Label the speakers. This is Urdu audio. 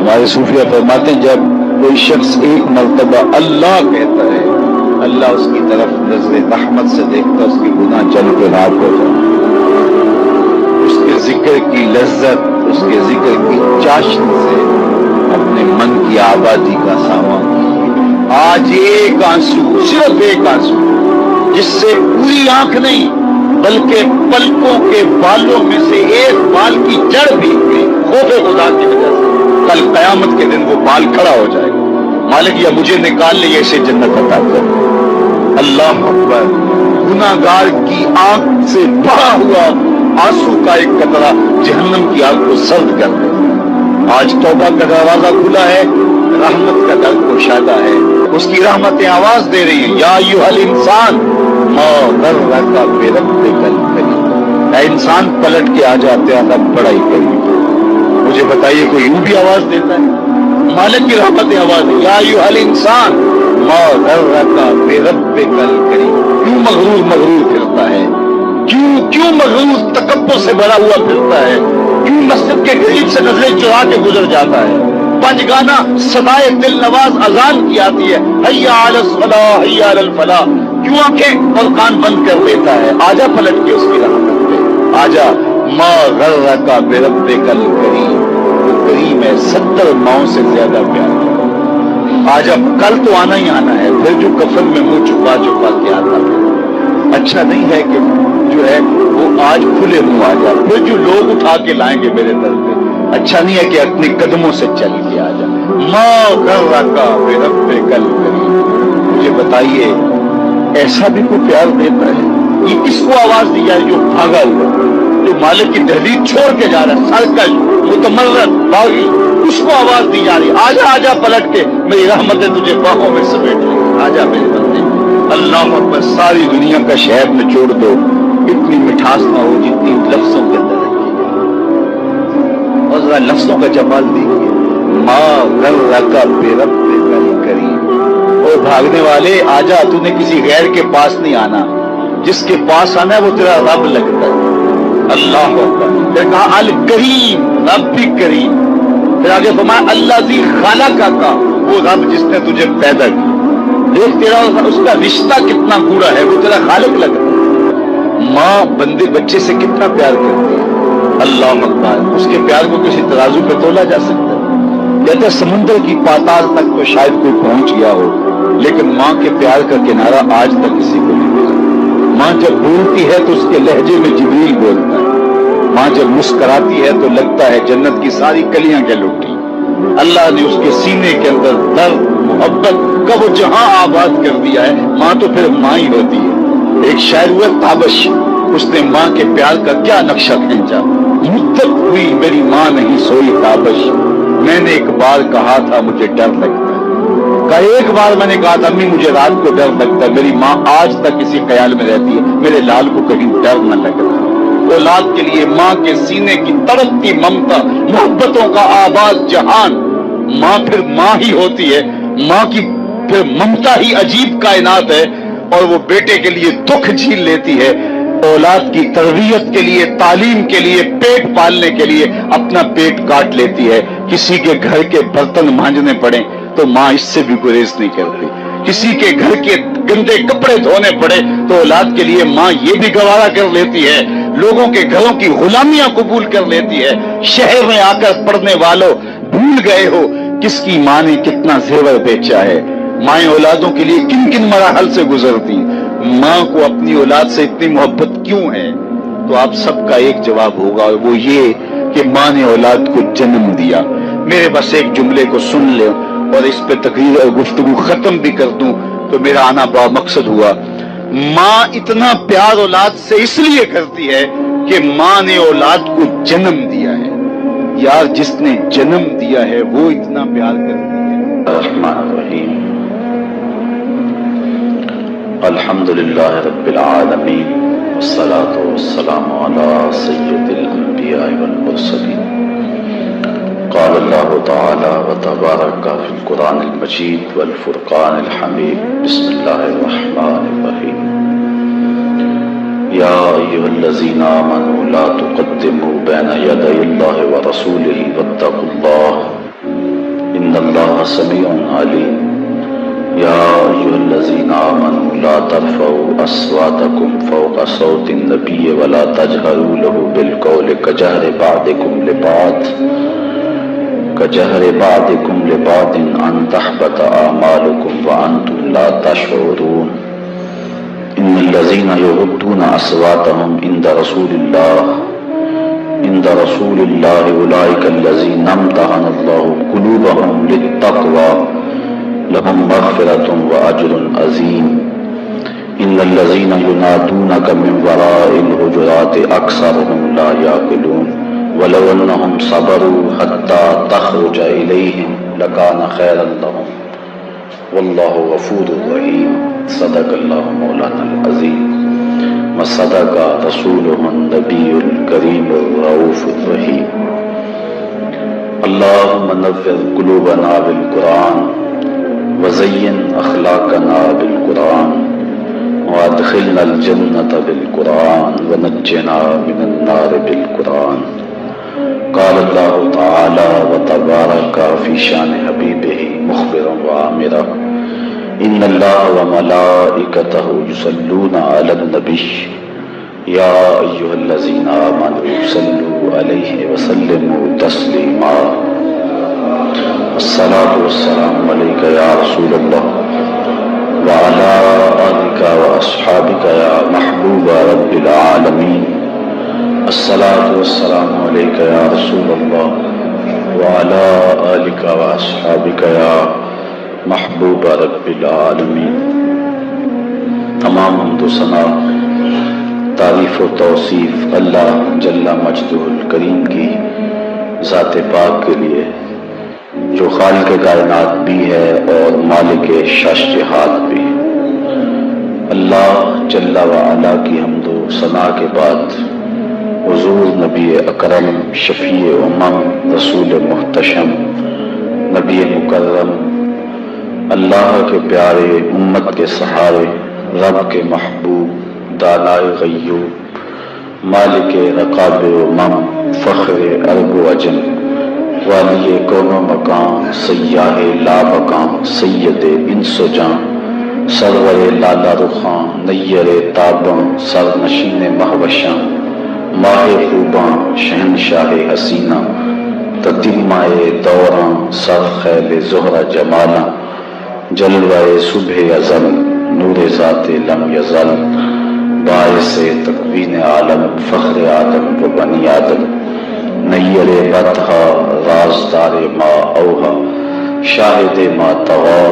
Speaker 1: ہمارے صوفیہ فرماتے ہیں جب کوئی شخص ایک مرتبہ اللہ کہتا ہے، اللہ اس کی طرف نظر رحمت سے دیکھتا، اس کے گناہ چل کے راک ہو جائے، اس کے ذکر کی لذت، اس کے ذکر کی چاشنی سے اپنے من کی آبادی کا سامان کیجیے۔ آج ایک آنسو، صرف ایک آنسو، جس سے پوری آنکھ نہیں بلکہ پلکوں کے بالوں میں سے ایک بال کی جڑ بھی گئی خوف خدا کی وجہ سے، کل قیامت کے دن وہ بال کھڑا ہو جائے گا، مالک یا مجھے نکال لے یا اسے جنت عطا کر۔ اللہ اکبر، گناہ گار کی آنکھ سے بہا ہوا آنسو کا ایک قطرہ جہنم کی آگ کو سرد کر دے۔ آج توبہ کا دروازہ کھلا ہے، رحمت کا در گشادہ ہے، اس کی رحمتیں آواز دے رہی ہیں، یا ایھا الانسان ما غرک بربک الکریم، اے انسان پلٹ کے آ جاتے ہیں، رب بڑا ہی کریم۔ مجھے بتائیے کوئی یوں بھی آواز دیتا ہے؟ مالک کی رحمتیں آواز ہے، یا ایھا الانسان ما غرک بربک الکریم۔ کیوں مغرور مغرور پھرتا ہے؟ کیوں مغرور تکبر سے بھرا ہوا پھرتا ہے؟ کیوں مسجد کے قریب سے نظریں چرا کے گزر جاتا ہے؟ پنج گانا صدائے دل نواز اذان کی آتی ہے، حی علی الصلاۃ حی علی الفلاح، کیوں آنکھیں اور کان بند کر لیتا ہے؟ آجا پلٹ کے اس کی رحمت پہ آجا۔ ما غرک بربک الکریم، وہ کریم ہے، 70 ماؤں سے زیادہ پیار ہے۔ آج اب کل تو آنا ہی آنا ہے، پھر جو کفن میں منہ چھپا چھپا کے آتا ہے، اچھا نہیں ہے کہ جو ہے وہ آج کھلے منہ آ جائے، پھر جو لوگ اٹھا کے لائیں گے میرے در پہ، اچھا نہیں ہے کہ اپنے قدموں سے چل کے آ جائے۔ ما غرک بربک الکریم، مجھے بتائیے ایسا بھی کوئی پیار دیتا ہے؟ یہ کس کو آواز دی جائے جو بھاگا ہوا، جو مالک کی دہلیز چھوڑ کے جا رہا ہے، سرکش متمرد باغی، اس کو آواز دی جا رہی، آجا آجا پلٹ کے، میری رحمتیں تجھے باہوں میں سمیٹ لیں، آجا میرے بندے۔ اللہ اکبر، ساری دنیا کا شہد نچوڑ دو، اتنی مٹھاس نہ ہو جتنی لفظوں کے اندر رکھی ہے، اور ذرا لفظوں کا جمال دیکھیے، ما غرک بربک الکریم۔ اور بھاگنے والے آجا، تو نے کسی غیر کے پاس نہیں آنا، جس کے پاس آنا ہے وہ تیرا رب لگتا ہے۔ اللہ اکبر، پھر کہا الکریم، رب بھی کریم، پھر آگے فرمایا الذی خلقک کا، وہ رب جس نے تجھے پیدا کیا، دیکھ تیرا اس کا رشتہ کتنا گوڑا ہے، وہ تیرا خالق لگتا ہے۔ ماں بندے بچے سے کتنا پیار کرتی ہے، اللہ اکبر، اس کے پیار کو کسی ترازو پہ تولا جا سکتا ہے؟ کہتے ہیں سمندر کی پاتال تک تو شاید کوئی پہنچ گیا ہو، لیکن ماں کے پیار کا کنارہ آج تک کسی کو نہیں ملا۔ ماں جب بولتی ہے تو اس کے لہجے میں جبریل بولتا ہے، ماں جب مسکراتی ہے تو لگتا ہے جنت کی ساری کلیاں کے لٹی۔ اللہ نے اس کے سینے کے اندر درد محبت کا وہ جہاں آباد کر دیا ہے، ماں تو پھر ماں ہی ہوتی ہے۔ ایک شاعر ہوا تابش، اس نے ماں کے پیار کا کیا نقشہ کھینچا، مدت ہوئی میری ماں نہیں سوئی تابش، میں نے ایک بار کہا تھا مجھے ڈر لگتا ہے، ایک بار میں نے کہا تھا امی مجھے رات کو ڈر لگتا ہے، میری ماں آج تک اسی خیال میں رہتی ہے میرے لال کو کہیں ڈر نہ لگتا۔ اولاد کے لیے ماں کے سینے کی تڑپتی ممتا، محبتوں کا آباد جہان، ماں پھر ماں ہی ہوتی ہے، ماں کی پھر ممتا ہی عجیب کائنات ہے، اور وہ بیٹے کے لیے دکھ جھیل لیتی ہے، اولاد کی تربیت کے لیے، تعلیم کے لیے، پیٹ پالنے کے لیے اپنا پیٹ کاٹ لیتی ہے۔ کسی کے گھر کے برتن مانجنے پڑیں تو ماں اس سے بھی گریز نہیں کرتی، کسی کے گھر کے گندے کپڑے دھونے پڑے تو اولاد کے لیے ماں یہ بھی گوارا کر لیتی ہے، لوگوں کے گھروں کی غلامیاں قبول کر لیتی ہے۔ شہر میں آ کر پڑھنے والوں بھول گئے ہو کس کی ماں نے کتنا زیور بیچا ہے، مائیں اولادوں کے لیے کن کن مراحل سے گزرتی، ماں کو اپنی اولاد سے اتنی محبت کیوں ہے؟ تو آپ سب کا ایک جواب ہوگا، وہ یہ کہ ماں نے اولاد کو جنم دیا۔ میرے بس ایک جملے کو سن لے اور اس پہ تقریر اور گفتگو ختم بھی کر دوں تو میرا آنا با مقصد ہوا۔ ماں اتنا پیار اولاد سے اس لیے کرتی ہے کہ ماں نے اولاد کو جنم دیا ہے، یار جس نے جنم دیا ہے وہ اتنا پیار کرتی ہے۔ الرحمن الرحیم، الحمدللہ رب العالمین، والصلاة والسلام علی سید الانبیاء والمرسلین۔ قال اللہ تعالی وتبارک فی القرآن المجید والفرقان الحمید، بسم اللہ الرحمن الرحیم۔ یا ایھا الذین آمنوا لا تقدموا بین یدی اللہ ورسولہ واتقوا اللہ اللہ سمیع علیم یا ایھا الذین آمنوا لا ترفعوا اصواتکم فوق صوت النبی ولا تجہروا له بالقول كجهر بعضكم لبعض أن تحبط أعمالكم وأنتم لا تشعرون إن الذين يغضون أصواتهم عند رسول الله أولئك الذين امتحن الله قلوبهم للتقوى لهم مغفرة وأجر عظيم إن الذين ينادونك من وراء الحجرات أكثرهم لا يعقلون ولو أنهم صبروا حتى تخرج إليهم لكان خيرا لهم والله غفور رحيم صدق الله مولانا العظيم وصدق رسوله النبي الكريم الرؤوف الرحيم اللهم نور قلوبنا بالقرآن وزين أخلاقنا بالقرآن وادخلنا الجنة بالقرآن ونجنا من النار بالقرآن قال الله تعالى وتبارك في شان حبيبه مخبرا وآمرا إن الله وملائكته يصلون على النبي يا أيها الذين آمنوا صلوا عليه وسلموا تسليما الصلاة والسلام عليك يا رسول الله وعلى آلك وأصحابك يا محبوب رب العالمين الصلاة والسلام عليك يا رسول الله وعلى آلك وأصحابك يا محبوب رب العالمین۔ تمام حمد و ثنا، تعریف و توصیف اللہ جل مجدہ الکریم کی ذات پاک کے لیے، جو خالق کائنات بھی ہے اور مالک شش جہات بھی۔ اللہ جل وعلا کی حمد و ثنا کے بعد حضور نبی اکرم، شفیع امم، رسول محتشم، نبی مکرم، اللہ کے پیارے، امت کے سہارے، رب کے محبوب، دانائے غیوب، مالک رقاب امم، فخر عرب و عجم، والی کون و مقام، سیاہ لا مقام، سید انس و جاں، سرور لالا رخاں، نیر تاباں، سر نشین مہوشاں، ماہ خوباں، شہنشاہ حسینہ، تتمہ دوراں، سر خیل زہرہ جمالاں، جلوہ صبح ازل، نور ذات لم یزل، باعث تکوین عالم، فخر آدم و بنی آدم، نیر بطحا، رازدار ما اوہا، شاہد ما طغا،